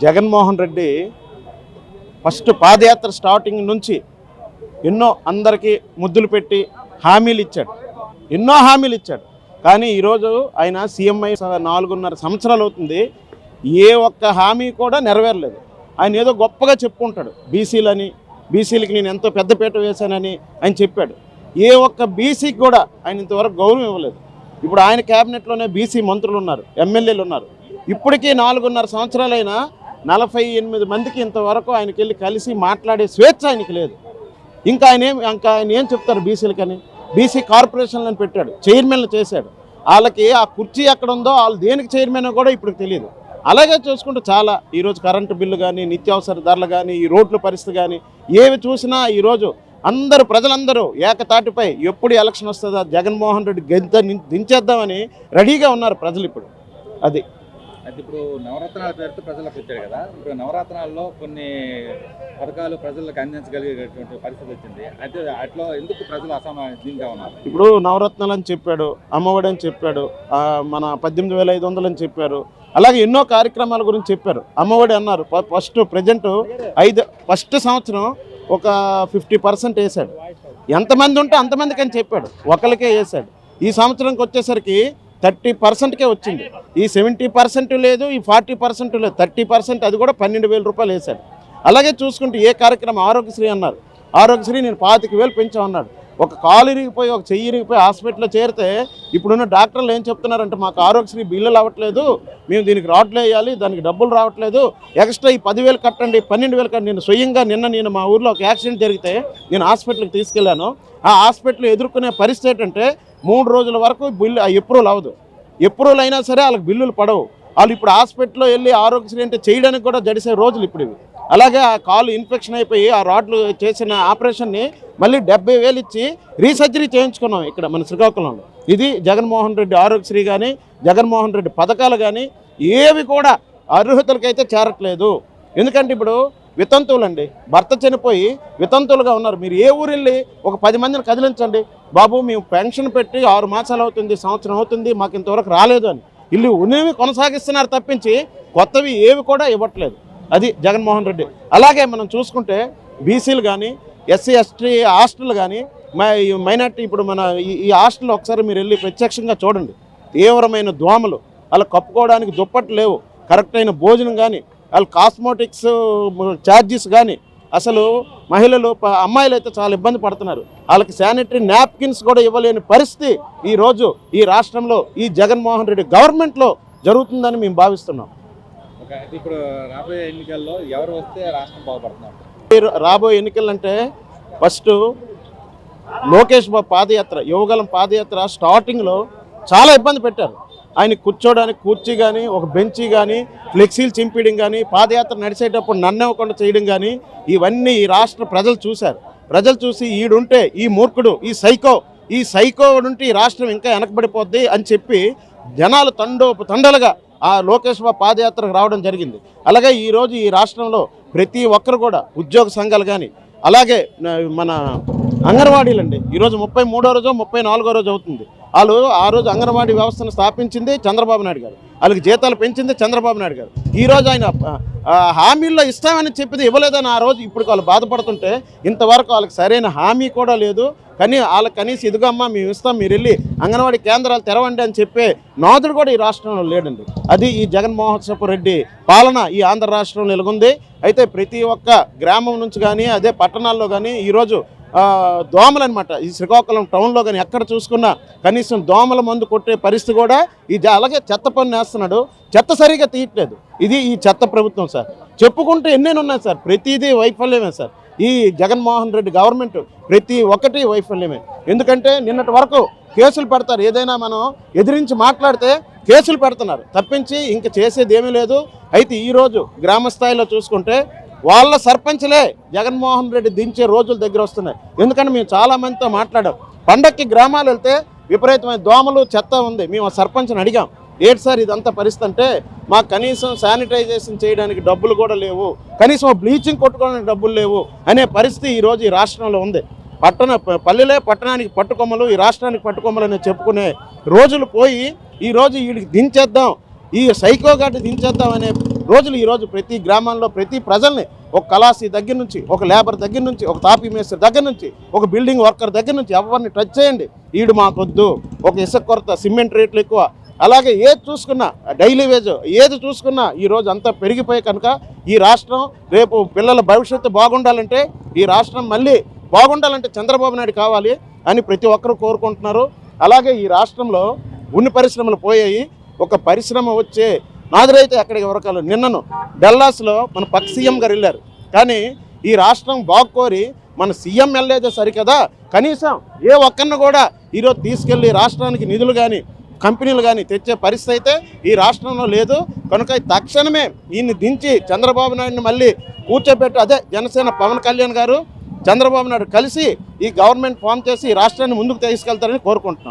Jaganmohan Reddy first పాదయాత్ర starting నుంచి ఎన్నో అందరికీ ముద్దులు పెట్టి హామీలు ఇచ్చాడు. కానీ ఈరోజు ఆయన సీఎం అయి 4.5 సంవత్సరాలు అవుతుంది. ఏ ఒక్క హామీ కూడా నెరవేరలేదు. ఆయన ఏదో గొప్పగా చెప్పుకుంటాడు, బీసీలకి నేను ఎంతో పెద్దపీట వేశానని ఆయన చెప్పాడు. ఏ ఒక్క బీసీకి కూడా ఆయన ఇంతవరకు గౌరవం ఇవ్వలేదు. ఇప్పుడు ఆయన క్యాబినెట్లోనే బీసీ మంత్రులు ఉన్నారు, ఎమ్మెల్యేలు ఉన్నారు. ఇప్పటికీ 4.5 సంవత్సరాలైనా 48 మందికి ఇంతవరకు ఆయనకి వెళ్ళి కలిసి మాట్లాడే స్వేచ్ఛ ఆయనకి లేదు. ఇంకా ఆయన ఏం చెప్తారు బీసీలకని? బీసీ కార్పొరేషన్లను పెట్టాడు, చైర్మన్లు చేశాడు. వాళ్ళకి ఆ కుర్చీ ఎక్కడ ఉందో వాళ్ళు దేనికి చైర్మన్ కూడా ఇప్పుడు తెలియదు. అలాగే చూసుకుంటూ చాలా ఈరోజు కరెంటు బిల్లు కానీ, నిత్యావసర ధరలు కానీ, ఈ రోడ్ల పరిస్థితి కానీ ఏవి చూసినా ఈరోజు ప్రజలందరూ ఏకతాటిపై ఎప్పుడు ఎలక్షన్ వస్తుందా జగన్మోహన్ రెడ్డి గెంత దించేద్దామని రెడీగా ఉన్నారు ప్రజలు. అది ఇప్పుడు నవరత్నాల పేరుతో ప్రజలకు వచ్చారు కదా. ఇప్పుడు నవరత్నాల్లో కొన్ని పథకాలు ప్రజలకు అందించగలిగేటువంటి పరిస్థితి వచ్చింది. అయితే అట్లా ఎందుకు ప్రజలు అసమానంగా ఉన్నారు? ఇప్పుడు నవరత్నాలు అని చెప్పాడు, అమ్మఒడి అని చెప్పాడు, మన 18,500 అని చెప్పారు. అలాగే ఎన్నో కార్యక్రమాల గురించి చెప్పారు. అమ్మఒడి అన్నారు, ఫస్ట్ సంవత్సరం ఒక 50% వేశాడు. ఎంతమంది ఉంటే అంతమందికి అని చెప్పాడు, ఒకరికే వేశాడు. ఈ సంవత్సరంకి వచ్చేసరికి 30%కే వచ్చింది. ఈ 70% లేదు, ఈ 40% లేదు, 30%. అది కూడా 12,000 రూపాయలు వేశాడు. అలాగే చూసుకుంటే ఏ కార్యక్రమం ఆరోగ్యశ్రీ అన్నారు, ఆరోగ్యశ్రీ నేను 25,000 పెంచామన్నాడు. ఒక కాలు ఇరిగిపోయి ఒక చెయ్యి ఇరిగిపోయి హాస్పిటల్లో చేరితే ఇప్పుడున్న డాక్టర్లు ఏం చెప్తున్నారంటే మాకు ఆరోగ్యశ్రీ బిల్లులు అవ్వట్లేదు, మేము దీనికి రాడ్లు వేయాలి, దానికి డబ్బులు రావట్లేదు, ఎక్స్ట్రా ఈ 10,000 కట్టండి, 12,000 కట్టండి. నేను స్వయంగా నేను మా ఊర్లో ఒక యాక్సిడెంట్ జరిగితే నేను హాస్పిటల్కి తీసుకెళ్ళాను. ఆ హాస్పిటల్ ఎదుర్కొనే పరిస్థితి ఏంటంటే 3 రోజుల వరకు బిల్లు అప్రూవల్ అవ్వదు. అప్రూవల్ అయినా సరే వాళ్ళకి బిల్లులు పడవు. వాళ్ళు ఇప్పుడు హాస్పిటల్లో వెళ్ళి ఆరోగ్యశ్రీ అంటే చేయడానికి కూడా జడిసే రోజులు ఇప్పుడు ఇవి. అలాగే ఆ కాలు ఇన్ఫెక్షన్ అయిపోయి ఆ రాడ్లు చేసిన ఆపరేషన్ని మళ్ళీ 70,000 ఇచ్చి రీసర్జరీ చేయించుకున్నాం ఇక్కడ మన శ్రీకాకుళంలో. ఇది జగన్మోహన్ రెడ్డి ఆరోగ్యశ్రీ కానీ, జగన్మోహన్ రెడ్డి పథకాలు కానీ ఏవి కూడా అర్హతలకైతే చేరట్లేదు. ఎందుకంటే ఇప్పుడు వితంతువులు అండి, భర్త చనిపోయి వితంతువులుగా ఉన్నారు. మీరు ఏ ఊరు వెళ్ళి ఒక 10 మందిని కదిలించండి, బాబు మేము పెన్షన్ పెట్టి 6 మాసాలు అవుతుంది, సంవత్సరం అవుతుంది, మాకు ఇంతవరకు రాలేదు అని ఇల్లు ఉన్నవి కొనసాగిస్తున్నారు తప్పించి కొత్తవి ఏవి కూడా ఇవ్వట్లేదు. అది జగన్మోహన్ రెడ్డి. అలాగే మనం చూసుకుంటే బీసీలు కానీ, ఎస్సీ ఎస్టీ హాస్టల్ కానీ, మైనార్టీ ఇప్పుడు మన ఈ హాస్టల్లో ఒకసారి మీరు వెళ్ళి ప్రత్యక్షంగా చూడండి. తీవ్రమైన దోమలు, వాళ్ళు కప్పుకోవడానికి దుప్పట్లు లేవు, కరెక్ట్ అయిన భోజనం కానీ, వాళ్ళు కాస్మోటిక్స్ ఛార్జెస్ కానీ, అసలు మహిళలు అమ్మాయిలు అయితే చాలా ఇబ్బంది పడుతున్నారు. వాళ్ళకి శానిటరీ నాప్కిన్స్ కూడా ఇవ్వలేని పరిస్థితి ఈరోజు ఈ రాష్ట్రంలో ఈ జగన్మోహన్ రెడ్డి గవర్నమెంట్లో జరుగుతుందని మేము భావిస్తున్నాం. ఇప్పుడు రాబోయే ఎన్నికల్లో ఎవరు వస్తే రాష్ట్రం బాగుపడుతున్నారు? రాబోయే ఎన్నికలంటే ఫస్ట్ లోకేష్ బాబు పాదయాత్ర, యువగలం పాదయాత్ర స్టార్టింగ్లో చాలా ఇబ్బంది పెట్టారు. ఆయన కూర్చోడానికి కుర్చీ కానీ, ఒక బెంచీ కానీ, ఫ్లెక్సీలు చింపేయడం కానీ, పాదయాత్ర నడిచేటప్పుడు నన్నవ్వకుండా చేయడం కానీ, ఇవన్నీ ఈ రాష్ట్ర ప్రజలు చూశారు. ప్రజలు చూసి ఈడుంటే ఈ మూర్ఖుడు, ఈ సైకో ఉంటే ఈ రాష్ట్రం ఇంకా వెనకబడిపోద్ది అని చెప్పి జనాలు తండలుగా ఆ లోకేష్ బాబు పాదయాత్రకు రావడం జరిగింది. అలాగే ఈరోజు ఈ రాష్ట్రంలో ప్రతి ఒక్కరు కూడా ఉద్యోగ సంఘాలు కానీ, అలాగే మన అంగన్వాడీలండి ఈరోజు 33వ రోజు 34వ రోజు అవుతుంది. వాళ్ళు ఆ రోజు అంగన్వాడీ వ్యవస్థను స్థాపించింది చంద్రబాబు నాయుడు గారు, వాళ్ళకి జీతాలు పెంచింది చంద్రబాబు నాయుడు గారు. ఈరోజు ఆయన హామీల్లో ఇస్తామని చెప్పింది ఇవ్వలేదని ఆ రోజు ఇప్పుడు వాళ్ళు బాధపడుతుంటే ఇంతవరకు వాళ్ళకి సరైన హామీ కూడా లేదు. కానీ వాళ్ళకి కనీసం ఇదిగమ్మా మేము ఇస్తాం, మీరు వెళ్ళి అంగన్వాడీ కేంద్రాలు తెరవండి అని చెప్పే నాదుడు కూడా ఈ రాష్ట్రంలో లేడండి. అది ఈ జగన్మోహన్ రెడ్డి పాలన ఈ ఆంధ్ర రాష్ట్రంలో వెలుగుంది. అయితే ప్రతి ఒక్క గ్రామం నుంచి కానీ, అదే పట్టణాల్లో కానీ ఈరోజు దోమలు అనమాట. ఈ శ్రీకాకుళం టౌన్లో కానీ ఎక్కడ చూసుకున్నా కనీసం దోమల మందు కొట్టే పరిస్థితి కూడా అలాగే చెత్త పన్ను వేస్తున్నాడు, చెత్త సరిగా తీయట్లేదు. ఇది ఈ చెత్త ప్రభుత్వం సార్. చెప్పుకుంటే ఎన్నెన్ని ఉన్నాయి సార్, ప్రతిదీ వైఫల్యమే సార్. ఈ జగన్మోహన్ రెడ్డి గవర్నమెంట్ ప్రతి ఒక్కటి వైఫల్యమే. ఎందుకంటే నిన్నటి వరకు కేసులు పెడతారు, ఏదైనా మనం ఎదిరించి మాట్లాడితే కేసులు పెడుతున్నారు తప్పించి ఇంక చేసేది ఏమీ లేదు. అయితే ఈరోజు గ్రామ స్థాయిలో చూసుకుంటే వాళ్ళ సర్పంచ్లే జగన్మోహన్ రెడ్డి దించే రోజులు దగ్గర వస్తున్నాయి. ఎందుకంటే మేము చాలామందితో మాట్లాడాం, పండక్కి గ్రామాలు వెళ్తే విపరీతమైన దోమలు చెత్త ఉంది. మేము సర్పంచ్ని అడిగాం, ఏంటి సార్ ఇదంతా పరిస్థితి అంటే, మాకు కనీసం శానిటైజేషన్ చేయడానికి డబ్బులు కూడా లేవు, కనీసం బ్లీచింగ్ కొట్టుకోవడానికి డబ్బులు లేవు అనే పరిస్థితి ఈరోజు ఈ రాష్ట్రంలో ఉంది. పల్లెలే పట్టణానికి పట్టుకొమ్మలు, ఈ రాష్ట్రానికి పట్టుకొమ్మలు అని చెప్పుకునే రోజులు పోయి ఈరోజు వీడికి దించేద్దాం, ఈ సైకో గాడిని దించేద్దామనే రోజులు ఈరోజు ప్రతి గ్రామాల్లో ప్రతి ప్రజల్ని ఒక కళాసి దగ్గర నుంచి, ఒక లేబర్ దగ్గర నుంచి, ఒక తాపీ మేస్త్రి దగ్గర నుంచి, ఒక బిల్డింగ్ వర్కర్ దగ్గర నుంచి ఎవరిని టచ్ చేయండి, ఈడు మాకొద్దు, ఒక ఇసుక కొరత, సిమెంట్ రేట్లు ఎక్కువ, అలాగే ఏది చూసుకున్నా డైలీ వేజ్ ఏది చూసుకున్నా ఈరోజు అంతా పెరిగిపోయి కనుక ఈ రాష్ట్రం రేపు పిల్లల భవిష్యత్తు బాగుండాలంటే, ఈ రాష్ట్రం మళ్ళీ బాగుండాలంటే చంద్రబాబు నాయుడు కావాలి అని ప్రతి ఒక్కరూ కోరుకుంటున్నారు. అలాగే ఈ రాష్ట్రంలో ఉన్ని పరిశ్రమలు పోయాయి, ఒక పరిశ్రమ వచ్చే నాదురైతే ఎక్కడికి ఎవరికాలు. నిన్నను డల్లాస్లో మన పక్క సీఎం గారు వెళ్ళారు, కానీ ఈ రాష్ట్రం బాగుకోరి మన సీఎం వెళ్ళేదే సరికదా, కనీసం ఏ ఒక్కరిని కూడా ఈరోజు తీసుకెళ్ళి రాష్ట్రానికి నిధులు కానీ కంపెనీలు కానీ తెచ్చే పరిస్థితి అయితే ఈ రాష్ట్రంలో లేదు. కనుక తక్షణమే ఈయన్ని దించి చంద్రబాబు నాయుడిని మళ్ళీ కూర్చోబెట్టి, అదే జనసేన పవన్ కళ్యాణ్ గారు చంద్రబాబు నాయుడు కలిసి ఈ గవర్నమెంట్ ఫామ్ చేసి ఈ రాష్ట్రాన్ని ముందుకు తీసుకెళ్తారని కోరుకుంటున్నాం.